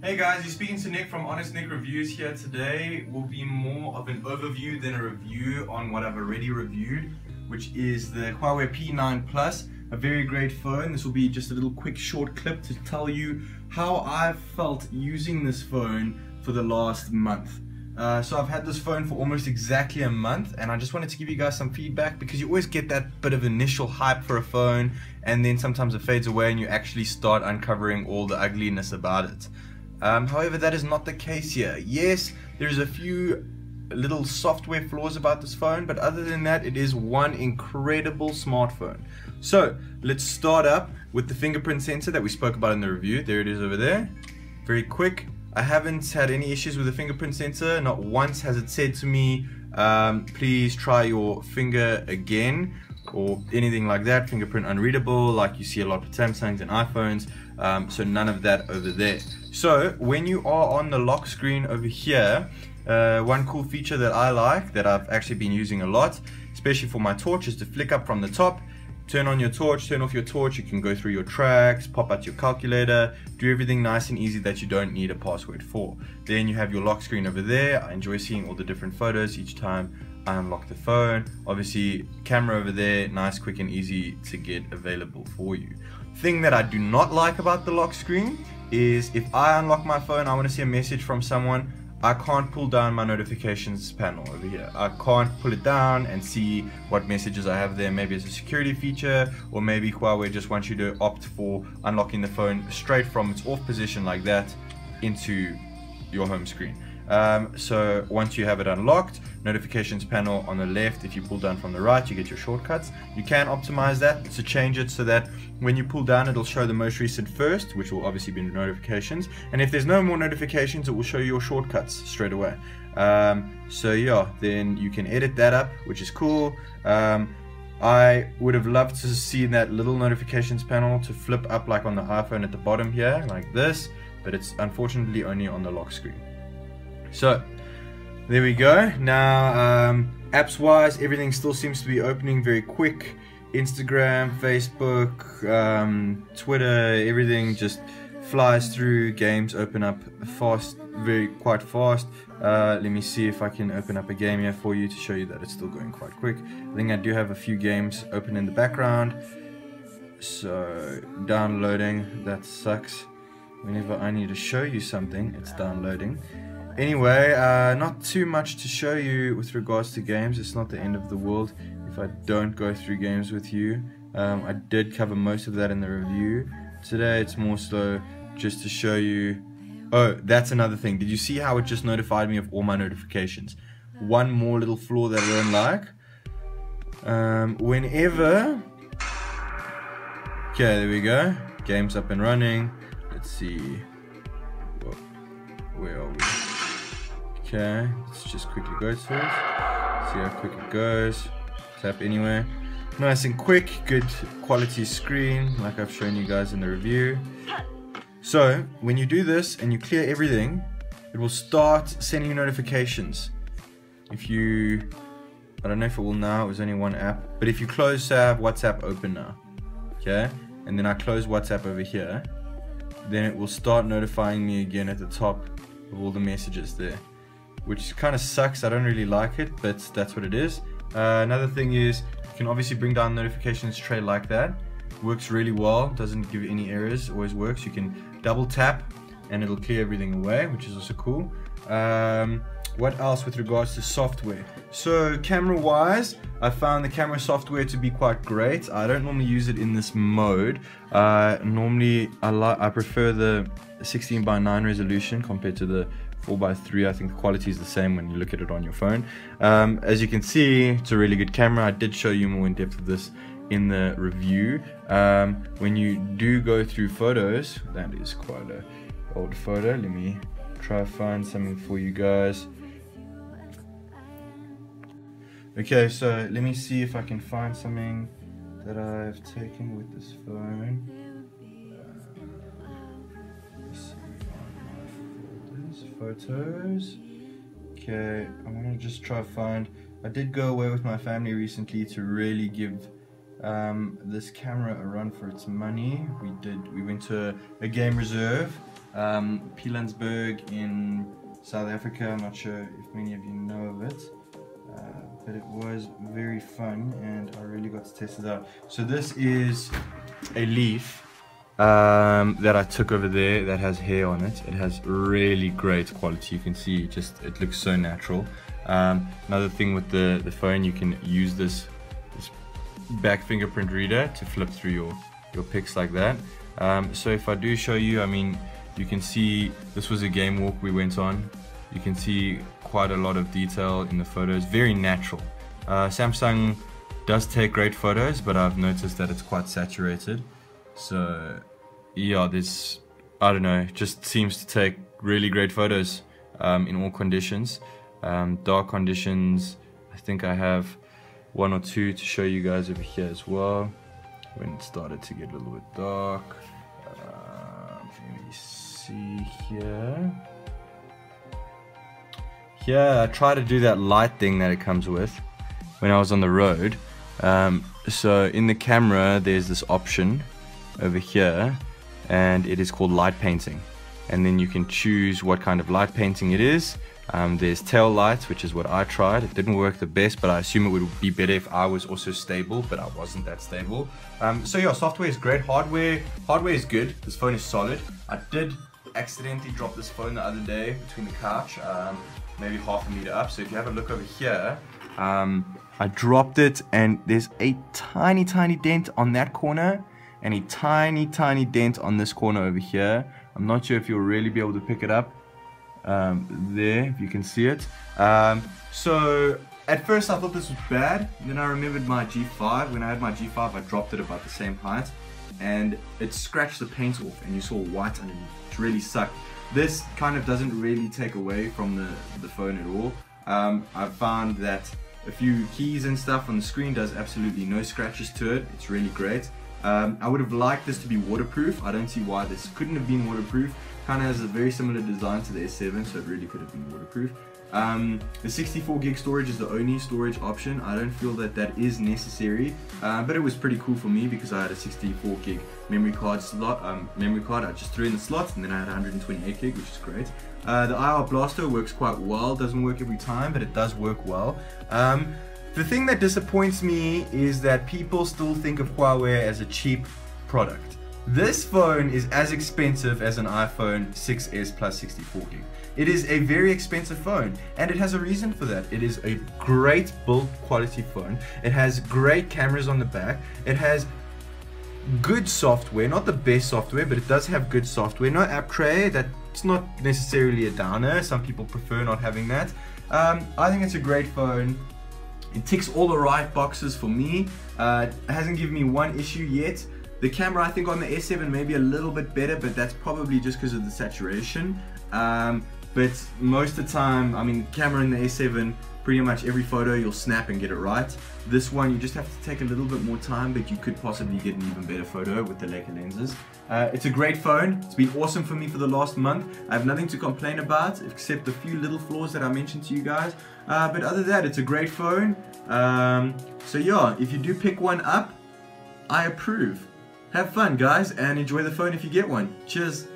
Hey guys, you're speaking to Nick from Honest Nick Reviews here. Today will be more of an overview than a review on what I've already reviewed, which is the Huawei P9 Plus, a very great phone. This will be just a little quick short clip to tell you how I've felt using this phone for the last month. So I've had this phone for almost exactly a month, and I just wanted to give you guys some feedback because you always get that bit of initial hype for a phone and then sometimes it fades away and you actually start uncovering all the ugliness about it. However, that is not the case here. Yes, there's a few little software flaws about this phone, but other than that, it is one incredible smartphone. So let's start up with the fingerprint sensor that we spoke about in the review. There it is over there. Very quick. I haven't had any issues with the fingerprint sensor. Not once has it said to me, please try your finger again, or anything like that. Fingerprint unreadable, like you see a lot with Samsungs and iPhones. So none of that over there. So when you are on the lock screen over here, one cool feature that I like, that I've actually been using a lot, especially for my torch, is to flick up from the top, turn on your torch, turn off your torch. You can go through your tracks, pop out your calculator, do everything nice and easy that you don't need a password for. Then you have your lock screen over there. I enjoy seeing all the different photos each time I unlock the phone. Obviously, camera over there, nice, quick and easy to get available for you. Thing that I do not like about the lock screen is if I unlock my phone, I want to see a message from someone, I can't pull down my notifications panel over here. I can't pull it down and see what messages I have there. Maybe it's a security feature, or maybe Huawei just wants you to opt for unlocking the phone straight from its off position like that into your home screen. So once you have it unlocked, notifications panel on the left, if you pull down from the right, you get your shortcuts. You can optimize that to change it so that when you pull down, it'll show the most recent first, which will obviously be notifications, and if there's no more notifications, it will show you your shortcuts straight away. So yeah, then you can edit that up, which is cool. I would have loved to see that little notifications panel to flip up like on the iPhone at the bottom here, like this, but it's unfortunately only on the lock screen. So there we go. Now apps wise, everything still seems to be opening very quick. Instagram, Facebook, Twitter, everything just flies through. Games open up fast, quite fast. Let me see if I can open up a game here for you to show you that it's still going quite quick. I think I do have a few games open in the background. So downloading, that sucks. Whenever I need to show you something, it's downloading. Anyway, not too much to show you with regards to games. It's not the end of the world if I don't go through games with you. I did cover most of that in the review. Today it's more so just to show you. Oh, that's another thing. Did you see how it just notified me of all my notifications? One more little flaw that I don't like. Whenever... Okay, there we go. Game's up and running. Let's see. Where are we? Okay, let's just quickly go to it. See how quick it goes. Tap anywhere. Nice and quick, good quality screen, like I've shown you guys in the review. So when you do this and you clear everything, it will start sending you notifications. If you, I don't know if it will now, it was only one app, but if you close, say I have WhatsApp open now, okay, and then I close WhatsApp over here, then it will start notifying me again at the top of all the messages there, which kind of sucks. I don't really like it, but that's what it is. Another thing is you can obviously bring down notifications straight like that. Works really well, doesn't give any errors, always works. You can double tap and it'll clear everything away, which is also cool. What else with regards to software? So camera wise, I found the camera software to be quite great. I don't normally use it in this mode. Normally I prefer the 16:9 resolution compared to the 4:3. I think the quality is the same when you look at it on your phone. As you can see, it's a really good camera. I did show you more in depth of this in the review. When you do go through photos, that is quite an old photo. Let me try to find something for you guys. Okay, so let me see if I can find something that I've taken with this phone. Let's see, photos. Okay, I'm gonna just try to find. I did go away with my family recently to really give this camera a run for its money. We went to a game reserve Pilanesberg in South Africa. I'm not sure if many of you know of it, but it was very fun and I really got to test it out. So this is a leaf that I took over there that has hair on it. It has really great quality. You can see it looks so natural. Another thing with the phone, you can use this back fingerprint reader to flip through your pics like that. So if I do show you, I mean, you can see this was a game walk we went on. You can see quite a lot of detail in the photos, very natural. Samsung does take great photos, but I've noticed that it's quite saturated. So yeah, this, I don't know, just seems to take really great photos in all conditions. Dark conditions, I think I have one or two to show you guys over here as well. When it started to get a little bit dark, let me see here. Yeah, I try to do that light thing that it comes with when I was on the road. So in the camera, there's this option over here, and it is called light painting. And then you can choose what kind of light painting it is. There's tail lights, which is what I tried. It didn't work the best, but I assume it would be better if I was also stable, but I wasn't that stable. So yeah, software is great. Hardware is good. This phone is solid. I did accidentally drop this phone the other day between the couch, maybe half a meter up. So if you have a look over here, I dropped it and there's a tiny dent on that corner and a tiny dent on this corner over here. I'm not sure if you'll really be able to pick it up. There, if you can see it. So at first I thought this was bad, then I remembered my G5. When I had my G5, I dropped it about the same height and it scratched the paint off and you saw white underneath. It really sucked. This kind of doesn't really take away from the phone at all. I've found that a few keys and stuff on the screen does absolutely no scratches to it. It's really great. I would have liked this to be waterproof. I don't see why this couldn't have been waterproof. Kind of has a very similar design to the S7, so it really could have been waterproof. The 64 gig storage is the only storage option. I don't feel that that is necessary, but it was pretty cool for me because I had a 64 gig memory card slot. I just threw in the slots and then I had 128 gig, which is great. The IR Blaster works quite well. Doesn't work every time, but it does work well. The thing that disappoints me is that people still think of Huawei as a cheap product. This phone is as expensive as an iPhone 6s plus 64 gig. It is a very expensive phone, and it has a reason for that. It is a great build quality phone. It has great cameras on the back. It has good software, not the best software, but it does have good software. No app tray, that's not necessarily a downer. Some people prefer not having that. I think it's a great phone. It ticks all the right boxes for me. It hasn't given me one issue yet. The camera, I think on the S7 may be a little bit better, but that's probably just because of the saturation. But most of the time, I mean, the camera in the S7, pretty much every photo you'll snap and get it right. This one, you just have to take a little bit more time, but you could possibly get an even better photo with the Leica lenses. It's a great phone. It's been awesome for me for the last month. I have nothing to complain about, except a few little flaws that I mentioned to you guys. But other than that, it's a great phone. So yeah, if you do pick one up, I approve. Have fun, guys, and enjoy the phone if you get one. Cheers.